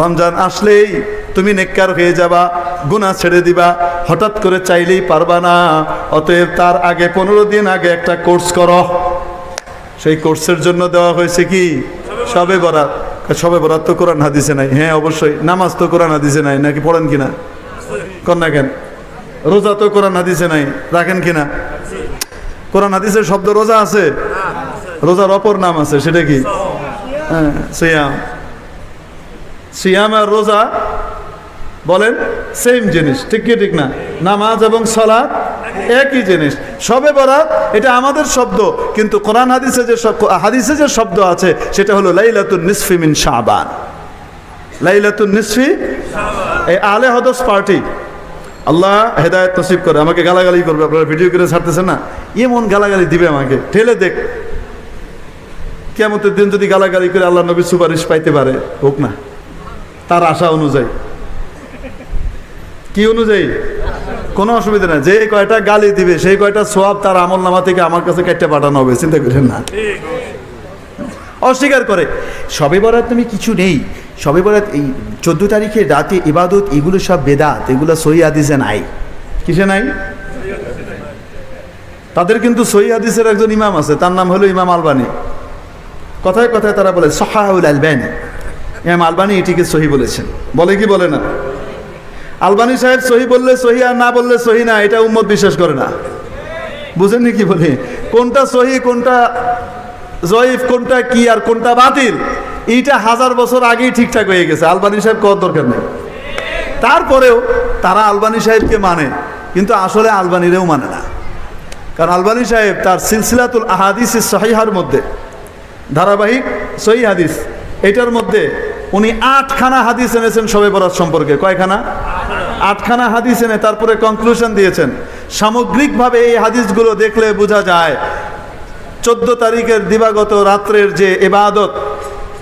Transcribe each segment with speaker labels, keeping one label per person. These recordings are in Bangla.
Speaker 1: রমজান আসলেই তুমি নেককার হয়ে যাবা, গুনাহ ছেড়ে দিবা, হঠাৎ করে চাইলেই পারবা না। অতএব তার আগে 15 দিন আগে একটা কোর্স করো। সেই কোর্সের জন্য দেওয়া হয়েছে কি? শবে বরাত। শবে বরাত তো কোরআন হাদিসে নাই। হ্যাঁ অবশ্যই। নামাজ তো কোরআন হাদিসে নাই, নাকি পড়েন কিনা? কর না কেন? রোজা তো কোরআন হাদিসে নাই, রাখেন কিনা? কোরআন হাদিসের শব্দ রোজা আছে, রোজার অপর নাম আছে, সেটা কি? হ্যাঁ, সিয়াম। সিয়াম আর রোজা বলেন সেম জিনিস, ঠিক কি ঠিক না? নামাজ এবং সালাত একই জিনিস। শবে বরাত এটা আমাদের শব্দ, কিন্তু কোরআন হাদিসে যে শব্দ আছে সেটা হলো লাইলাতুন নিসফি মিন শাবান। লাইলাতুন নিসফি, এই আলে হদস পার্টি, আল্লাহ হেদায়েত নসিব করে। আমাকে গালাগালি করবে, আপনারা ভিডিও করে ছাড়তেছেন না, এমন গালাগালি দিবে আমাকে, ঠেলে দেখ। কিয়ামতের দিন যদি গালাগালি করে আল্লাহ নবী সুপারিশ পাইতে পারে, হোক না, তার আশা অনুযায়ী। কি অনুযায়ী? কোনো অসুবিধা নাই। যে কয়টা গালি দিবে সেই কয়টা সওয়াব তার আমল নামা থেকে আমার কাছে কেটে পাঠানো হবে, চিন্তা করেন না। অস্বীকার করে শবে বরাত তুমি কিছু নেই, শবে বরাত এই 14 তারিখে রাতে ইবাদত, এগুলো সব বেদাত, এগুলো সহিহ হাদিসে নাই। কিসে নাই? তাদের কিন্তু সহিহ হাদিসের একজন ইমাম আছে, তার নাম হলো ইমাম আলবানী। কথায় কথায় তারা বলে সহাহুল আলবানী, ইমাম আলবানী এটিকে সহি বলেছেন। বলে কি বলে না? আলবানী সাহেব সহি বললে সহি, আর না বললে সহি না, এটা উম্মত বিশ্বাস করে না। বুঝেননি কি বলি? কোনটা সহি, কোনটা জয়ীফ, কোনটা কি আর কোনটা বাতিল, এইটা 1000 বছর আগেই ঠিকঠাক হয়ে গেছে। আলবানী সাহেব কত দরকার নেই। তারপরেও তারা আলবানী সাহেবকে মানে, কিন্তু আসলে আলবানীরেও মানে না। কারণ আলবানী সাহেব তার সিলসিলাতুল আহাদিস সহিহার মধ্যে, ধারাবাহিক সহিহ হাদিস, এটার মধ্যে উনি 8খানা হাদিস এনেছেন শবে বরাত সম্পর্কে। কয়খানা? 8খানা হাদিস এনে তারপরে কনক্লুশন দিয়েছেন। সামগ্রিকভাবে এই হাদিসগুলো দেখলে বোঝা যায় 14 তারিখের দিবাগত রাত্রের যে ইবাদত,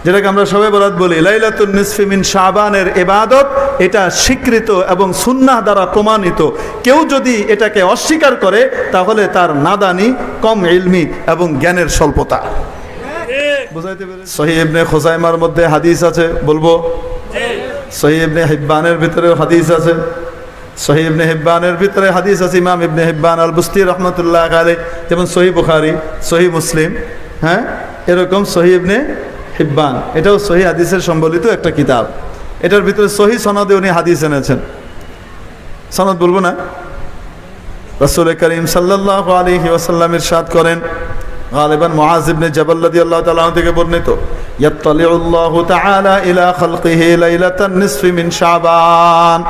Speaker 1: যেটাকে আমরা শবে বরাত বলি, লাইলাতুন নিসফি মিন শাবানের ইবাদত, এটা স্বীকৃত এবং সুন্নাহ দ্বারা প্রমাণিত। কেউ যদি এটাকে অস্বীকার করে তাহলে তার নাদানি, কম ইলমি এবং জ্ঞানের স্বল্পতা। সহিহ ইবনে খুজাইমার মধ্যে হাদিস আছে, বলবো। সহিহ ইবনে হিব্বানের ভিতরে হাদিস আছে। সহিহ ইবনে হিব্বানের ভিতরে হাদিস আছে ইমাম ইবনে হিব্বান আল বুস্তি রহমতুল্লাহ আলাইহি, যেমন সহিহ বুখারী, সহিহ মুসলিম, হ্যাঁ, এরকম সহিহ ইবনে হিব্বান, এটাও সহিহ হাদিসের সম্বলিত একটা কিতাব। এটার ভিতরে সহিহ সনদে উনি হাদিস এনেছেন। সনদ বলবো না? রাসূল করিম সাল্লাল্লাহু আলাইহি ওয়াসাল্লাম ইরশাদ করেন, গালিবান মুআজ ইবনে জাবাল রাদিয়াল্লাহু তাআলা থেকে বর্ণিত, ইয়াত্তালিউল্লাহু তাআলা ইলা খালকিহি লাইলাতান নিসফি মিন শাবান।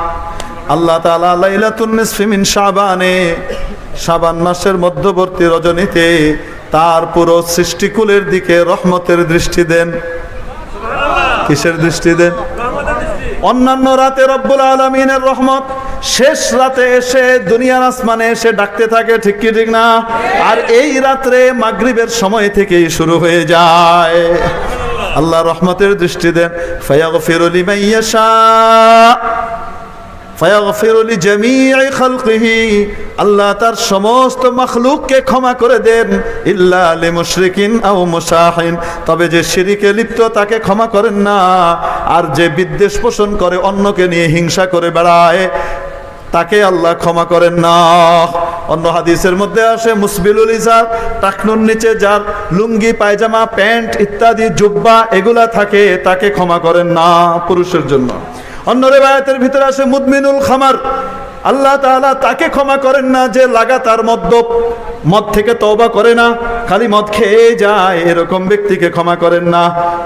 Speaker 1: আল্লাহ তাআলা লাইলাতুন নিসফি মিন শাবানে, শাবান মাসের মধ্যবর্তী রজনীতে তার পুরো সৃষ্টিকুলের দিকে রহমতের দৃষ্টি দেন। কিসের দৃষ্টি দেন? অন্যান্য রাতে রব্বুল আলামিনের রহমত শেষ রাতে এসে দুনিয়ার আসমানে এসে ডাকতে থাকে, ঠিক কি ঠিক না? আর এই রাত্রে মাগরিবের সময় থেকেই শুরু হয়ে যায়। আল্লাহ রহমতের দৃষ্টি দেন। ফায়াগফিরু লিমান ইয়াশা, ফায়াগফিরু লিজামিই খালকিহি, আল্লাহ তার সমস্ত মাখলুককে ক্ষমা করে দেন। ইল্লা লিমুশরিকিন আও মুশাহিন, তবে যে শিরকে লিপ্ত তাকে ক্ষমা করেন না। আর যে বিদ্বেষ পোষণ করে, অন্যকে নিয়ে হিংসা করে বেড়ায়, তাকে আল্লাহ ক্ষমা করেন না। অন্য হাদিসের মধ্যে আসে মুসবিলুল ইজার, টাকনুর নিচে যার লুঙ্গি, পায়জামা, প্যান্ট ইত্যাদি জুব্বা এগুলা থাকে, তাকে ক্ষমা করেন না পুরুষের জন্য। অন্য রিওয়ায়াতের ভিতরে আসে মুদমিনুল খামার, আল্লাহ তাআলা তাকে ক্ষমা করেন না যে লাগাতার মদ থেকে তওবা করে না, খালি মদ খেয়ে যায়, এরকম ব্যক্তিকে ক্ষমা করেন না।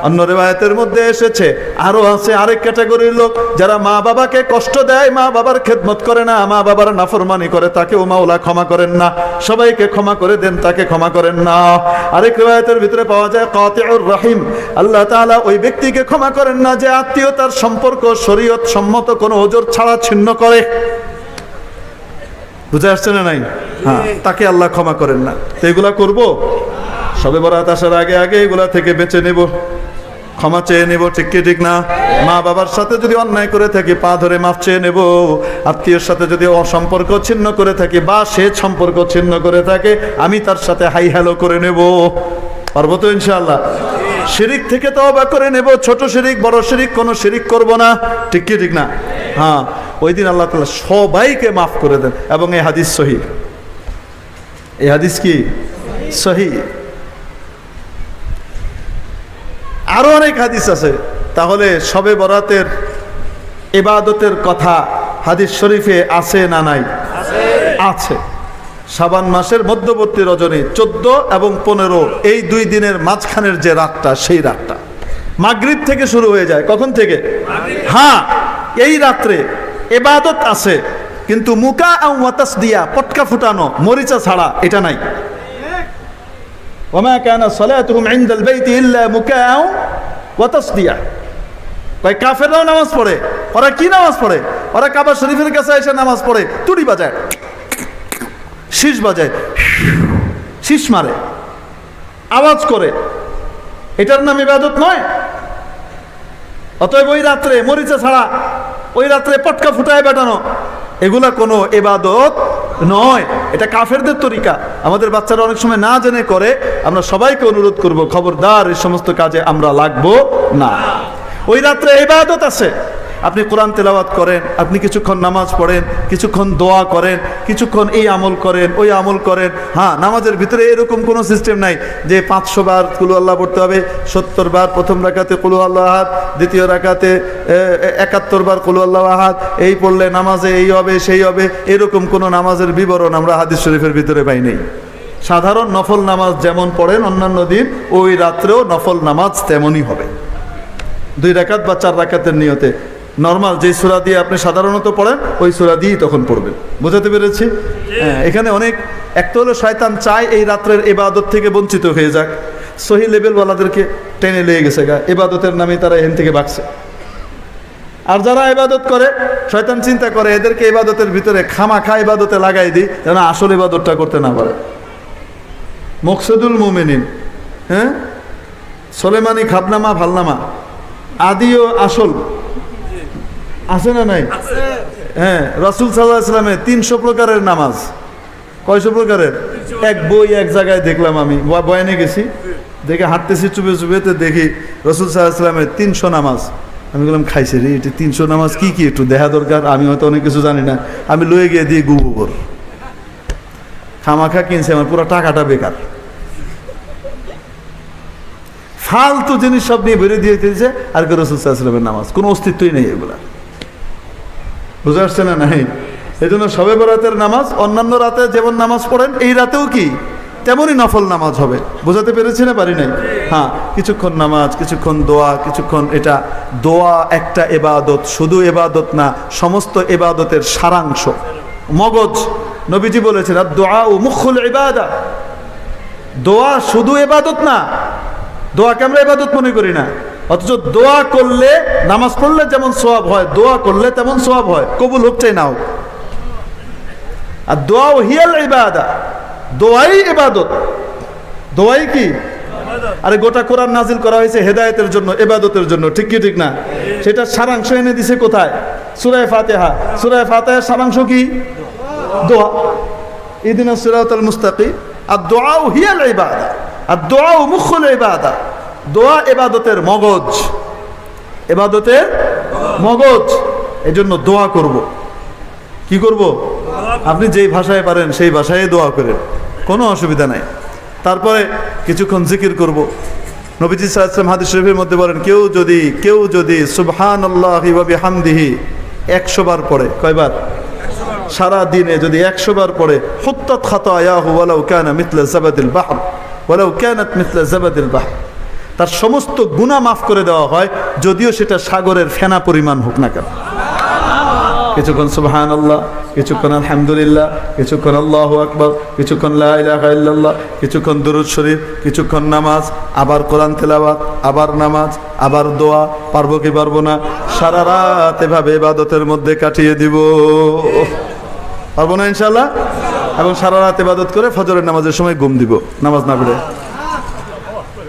Speaker 1: অন্য রিওয়ায়াতের মধ্যে এসেছে আরো আছে আরেক ক্যাটাগরির লোক, যারা মা বাবাকে কষ্ট দেয়, মা বাবার খেদমত করে না, মা বাবার নাফরমানি করে, তাকেও মাওলা ক্ষমা করেন না। সবাইকে ক্ষমা করে দেন, তাকে ক্ষমা করেন না। আরেক রিওয়ায়াতের ভিতরে পাওয়া যায় কাতিউর রহিম, আল্লাহ তাআলা ওই ব্যক্তিকে ক্ষমা করেন না যে আত্মীয়তার সম্পর্ক শরীয়ত সম্মত কোনো ওজর ছাড়া ছিন্ন করে। বুঝে আসছে না? নাই? হ্যাঁ, তাকে আল্লাহ ক্ষমা করেন না। তো এগুলা করবো, শবে বরাত আসার আগে আগে এগুলা থেকে বেঁচে নেব, ক্ষমা চেয়ে নেব, ঠিক কি ঠিক না? মা বাবার সাথে যদি অন্যায় করে থাকি পা ধরে মাফ চেয়ে নেব। আত্মীয়ের সাথে যদি অসম্পর্ক ছিন্ন করে থাকি বা সে সম্পর্ক ছিন্ন করে থাকে, আমি তার সাথে হাই হ্যালো করে নেব। পারবো তো ইনশাআল্লাহ? শিরিক থেকে তওবা করে নেব, ছোট শিরিক বড় শিরিক কোনো শিরিক করব না, ঠিক কি ঠিক না? হ্যাঁ, ওই দিন আল্লাহ তাআলা সবাইকে মাফ করে দেন। এবং এই হাদিস সহিহ, এই হাদিস কি সহিহ। আরো অনেক হাদিস আছে। তাহলে শবে বরাতের ইবাদতের কথা হাদিস শরীফে আছে না নাই? আছে। শাবান মাসের মধ্যবর্তী রজনী 14 এবং 15 এই 2 দিনের মাঝখানের যে রাতটা, সেই রাতটা মাগরিব থেকে শুরু হয়ে যায়। কখন থেকে? হ্যাঁ, এই রাত্রে ইবাদত আছে, কিন্তু মুকা ওয়া তাসদিয়া, পটকা ফুটানো, মরিচা ছাড়া, এটা নাই। ওয়া মা কানা সালাতুহুম ইনদাল বাইতি ইল্লা মুকা ওয়া তাসদিয়া। ভাই কাফেররাও নামাজ পড়ে। ওরা কি নামাজ পড়ে? ওরা কাবা শরীফের কাছে এসে নামাজ পড়ে, তুড়ি বাজায়, শীষ বাজায়, শীষ মারে, আওয়াজ করে। এটার নাম ইবাদত নয়। অতএব ওই রাত্রে মরিচা ছাড়া, ওই রাত্রে পটকা ফুটায় বেটানো, এগুলা কোনো ইবাদত নয়। এটা কাফেরদের তরিকা। আমাদের বাচ্চারা অনেক সময় না জেনে করে। আমরা সবাইকে অনুরোধ করব, খবরদার এই সমস্ত কাজে আমরা লাগবো না। ওই রাত্রে ইবাদত আছে। আপনি কোরআন তেলাওয়াত করেন, আপনি কিছুক্ষণ নামাজ পড়েন, কিছুক্ষণ দোয়া করেন, কিছুক্ষণ এই আমল করেন, ওই আমল করেন। হ্যাঁ, নামাজের ভিতরে এরকম কোনো সিস্টেম নাই যে 500 বার কুলু আল্লাহ পড়তে হবে, 70 বার প্রথম রাকাতে কুলু আল্লাহ আহাদ, দ্বিতীয় রাকাতে 71 বার কুলু আল্লাহ আহাদ, এই পড়লে নামাজে এই হবে সেই হবে। এরকম কোনো নামাজের বিবরণ আমরা হাদিস শরীফের ভিতরে পাই নাই। সাধারণ নফল নামাজ যেমন পড়েন অন্যান্য দিন, ওই রাত্রেও নফল নামাজ তেমনই হবে। 2 রাকাত বা 4 রাকাতের নিয়তে নর্মাল যে সূরা দিয়ে আপনি সাধারণত পড়েন, ওই সূরা দিয়েই তখন পড়বেন। বুঝাতে পেরেছি? হ্যাঁ, এখানে অনেক, একটা হলো শয়তান চায় এই রাত্রের ইবাদত থেকে বঞ্চিত হয়ে যাক। সহি লেভেলওয়ালাদেরকে টেনে লেগে গেছে গা, ইবাদতের নামে তারা এখান থেকে ভাগছে। আর যারা ইবাদত করে, শয়তান চিন্তা করে এদেরকে ইবাদতের ভিতরে খামাখা ইবাদতে লাগাই দিই, যেন আসল ইবাদতটা করতে না পারে। মকসুদুল মুমিনিন, হ্যাঁ, সোলেমানি খাবনামা ভালনামা, আদি ও আসল আছে না নাই? হ্যাঁ, রাসূল সাল্লাল্লাহু আলাইহি ওয়াসাল্লামের 300 প্রকারের নামাজ। কয়শো প্রকারের? এক বই এক জায়গায় দেখলাম, আমি বয়ানে গেছি, দেখে হাঁটতেছি চুপে চুপেতে, দেখি রাসূল সাল্লাল্লাহু আলাইহি ওয়াসাল্লামের 300 নামাজ। আমি বললাম খাইছে রে, এটা 300 নামাজ কি কি একটু দেখা দরকার। আমি হয়তো অনেক কিছু জানি না, আমি লয়ে গিয়ে দিয়ে গুবর খামাখা কিনছে, আমার পুরো টাকাটা বেকার। ফালতু জিনিস সব নিয়ে বেরিয়ে দিয়ে দিয়েছে। আর রাসূল সাল্লাল্লাহু আলাইহি ওয়াসাল্লামের নামাজ কোনো অস্তিত্বই নেই এগুলা। বুঝে আসছে না? নাই। এই জন্য শবে বরাতের নামাজ অন্যান্য রাতে যেমন নামাজ পড়েন, এই রাতেও কি তেমনই নফল নামাজ হবে। বুঝাতে পেরেছি না পারি নাই? হ্যাঁ, কিছুক্ষণ নামাজ, কিছুক্ষণ দোয়া, কিছুক্ষণ এটা। দোয়া একটা ইবাদত, শুধু ইবাদত না, সমস্ত ইবাদতের সারাংশ, মগজ। নবীজি বলেছেন আদ-দুআ মুখুল ইবাদা। দোয়া শুধু ইবাদত না, দোয়াকে আমরা ইবাদত মনে করি না, অথচ দোয়া করলে, নামাজ পড়লে যেমন সওয়াব হয়, দোয়া করলে তেমন সওয়াব হয়, কবুল হোক চাই না হোক। আর দোয়া হিয়াল ইবাদা, দোয়াই ইবাদত। দোয়াই কি? আরে গোটা কোরআন নাজিল করা হয়েছে হেদায়েতের জন্য, ইবাদতের জন্য, ঠিক কি ঠিক না? সেটা সারাংশ এনে দিছে কোথায়? সূরা ফাতিহা। সূরা ফাতিহার সারাংশ কি? দোয়া। ইহদিনাস সিরাতাল মুস্তাকিম। আর দোয়া হিয়াল ইবাদা, আর দোয়া মুখুল ইবাদা। দোয়া ইবাদতের মগজ, ইবাদতের মগজ। এই জন্য দোয়া করব। কি করব? আপনি যেই ভাষায় পারেন সেই ভাষায় দোয়া করেন, কোনো অসুবিধা নাই। তারপরে কিছুক্ষণ জিকির করব। নবীজি সাল্লাল্লাহু আলাইহি ওয়াসাল্লাম হাদিস শরীফের মধ্যে বলেন, কেউ যদি সুবহানাল্লাহি ওয়া বিহামদিহি 100 বার পড়ে, কয়বার? সারা দিনে যদি 100 বার পড়ে, হুত্তাত খাতায়াহু ওয়ালাউ কানা মিথলা যাবাদিল বাহর, ওয়ালাউ কানাত মিথলা যাবাদিল বাহর। তার সমস্ত গুনাহ মাফ করে দেওয়া হয়, যদিও সেটা সাগরের ফেনা পরিমাণ হোক না কেন। কিছুক্ষণ সুবহানাল্লাহ, কিছুক্ষণ আলহামদুলিল্লাহ, কিছুক্ষণ আল্লাহু আকবার, কিছুক্ষণ লা ইলাহা ইল্লাল্লাহ, কিছুক্ষণ দুরূদ শরীফ, কিছুক্ষণ নামাজ, আবার কোরআন তেলাওয়াত, আবার নামাজ, আবার দোয়া। পারবো কি পারবো না? সারা রাত এভাবে ইবাদতের মধ্যে কাটিয়ে দিব। পারবো না ইনশাআল্লাহ? এবং সারা রাত ইবাদত করে ফজরের নামাজের সময় ঘুম দিব, নামাজ না পড়ে।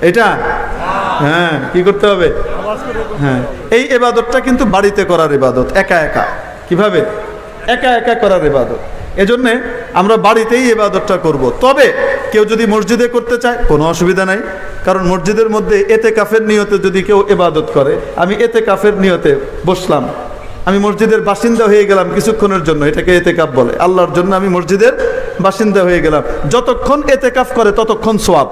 Speaker 1: এটা হ্যাঁ, কি করতে হবে? হ্যাঁ, এই ইবাদতটা কিন্তু বাড়িতে করার ইবাদত, একা একা। কিভাবে? একা একা করার ইবাদত। এজন্যে আমরা বাড়িতেই ইবাদতটা করব। তবে কেউ যদি মসজিদে করতে চায় কোনো অসুবিধা নাই, কারণ মসজিদের মধ্যে এতেকাফের নিয়তে যদি কেউ ইবাদত করে, আমি এতেকাফের নিয়তে বসলাম, আমি মসজিদের বাসিন্দা হয়ে গেলাম কিছুক্ষণের জন্য, এটাকে এতেকাফ বলে। আল্লাহর জন্য আমি মসজিদের বাসিন্দা হয়ে গেলাম, যতক্ষণ এতেকাফ করে ততক্ষণ সওয়াব।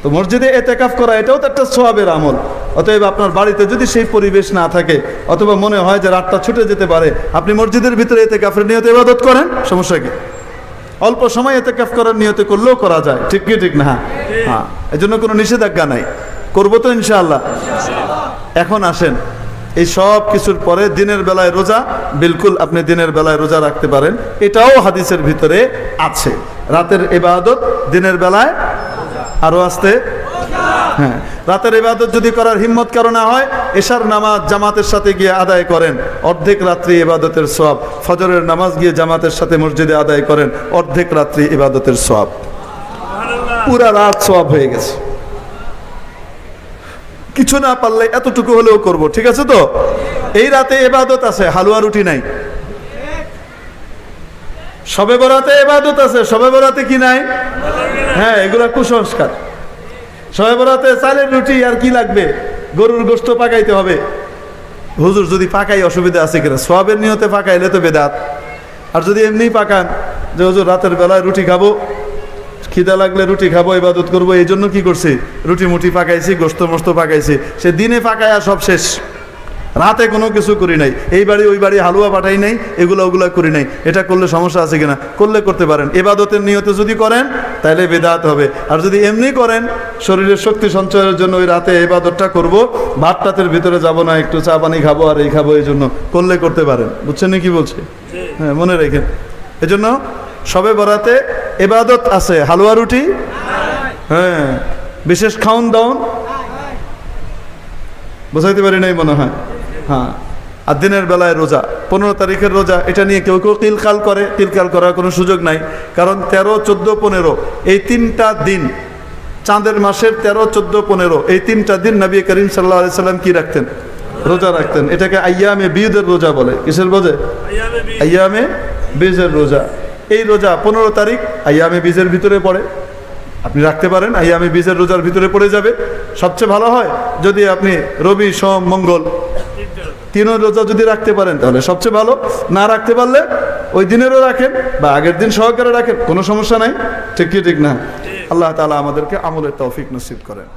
Speaker 1: তো মসজিদে এতেকাফ করা এটাও তো একটা সওয়াবের আমল। অতএব আপনার বাড়িতে যদি সেই পরিবেশ না থাকে, অথবা মনে হয় যে রাতটা ছুটে যেতে পারে, আপনি মসজিদের ভিতরে এতেকাফের নিয়তে ইবাদত করেন, সমস্যা কি? অল্প সময় এতেকাফ করার নিয়তে করলেও করা যায়, ঠিক কি ঠিক না? হ্যাঁ, এই জন্য কোনো নিষেধাজ্ঞা নাই, করবো তো ইনশাআল্লাহ। এখন আসেন, এই সব কিছুর পরে দিনের বেলায় রোজা, বিলকুল আপনি দিনের বেলায় রোজা রাখতে পারেন, এটাও হাদিসের ভিতরে আছে। রাতের ইবাদত দিনের বেলায় আরো আসতে, হ্যাঁ, রাতের ইবাদত যদি করার হিম্মত কারো না হয়, এশার নামাজ জামাতের সাথে গিয়ে আদায় করেন, অর্ধেক রাত্রি ইবাদতের সওয়াব। ফজরের নামাজ গিয়ে জামাতের সাথে মসজিদে আদায় করেন, অর্ধেক রাত্রি ইবাদতের সওয়াব, পুরা রাত সওয়াব হয়ে গেছে। কিছু না পারলে এতটুকু হলেও করব, ঠিক আছে তো? এই রাতে ইবাদত আছে, হালুয়া রুটি নাই। শবে বরাতে ইবাদত আছে, শবে বরাতে কি নাই? হ্যাঁ, এগুলা কুসংস্কার। শবে বরাতে চালের রুটি আর কি লাগবে, গরুর গোশত পাকাইতে হবে। হুজুর যদি পাকাই অসুবিধা আছে কিনা? সওয়াবের নিয়তে পাকাইলে তো বেদাত। আর যদি এমনি পাকান যে হুজুর রাতের বেলায় রুটি খাবো, খিদা লাগলে রুটি খাবো, ইবাদত করবো, এই জন্য কি করছি, রুটি মুটি পাকাইছি, গোশত মোস্ত পাকাইছি, সে দিনে পাকায়া সব শেষ, রাতে কোনো কিছু করি নাই, এই বাড়ি ওই বাড়ি হালুয়া পাঠাই নাই, ওগুলা করি নাই। এটা করলে সমস্যা আছে কিনা? করলে করতে পারেন। ইবাদতের নিয়তে যদি করেন তাহলে বেদাত হবে। আর যদি এমনি করেন শরীরের শক্তি সঞ্চয়ের জন্য, ওই রাতে ইবাদতটা করব, ভাত টাতের ভিতরে যাব না, একটু চা পানি খাবো আর এই খাবো, এই জন্য করলে করতে পারেন। বুঝছেন কি বলছে? হ্যাঁ, মনে রেখেন। এজন্য শবে বরাতে ইবাদত আছে, হালুয়া রুটি, হ্যাঁ, বিশেষ খাওন দাওন, বোঝাইতে পারি নাই মনে হয়। হ্যাঁ, আর দিনের বেলায় রোজা, 15 তারিখের রোজা, এটা নিয়ে কেউ কেউ কিলকাল করে। কিলকাল করার কোনো সুযোগ নাই, কারণ 13, 14, 15 এই 3টা দিন, চাঁদের মাসের 13, 14, 15 এই 3টা দিন নবী করিম সাল্লাল্লাহু আলাইহি সাল্লাম কি রাখতেন? রোজা রাখতেন। এটাকে আইয়ামে বীজের রোজা বলে। কিসের বোঝে? আইয়ামে বীজের রোজা। এই রোজা 15 তারিখ আইয়ামে বীজের ভিতরে পড়ে, আপনি রাখতে পারেন, আইয়ামে বীজের রোজার ভিতরে পড়ে যাবে। সবচেয়ে ভালো হয় যদি আপনি রবি, সোম, মঙ্গল 3 রোজা যদি রাখতে পারেন তাহলে সবচেয়ে ভালো। না রাখতে পারলে ওই দিনেরও রাখেন বা আগের দিন সহকারে রাখেন, কোনো সমস্যা নাই, ঠিক কি ঠিক না? আল্লাহ তাআলা আমাদেরকে আমলের তৌফিক নসিব করেন।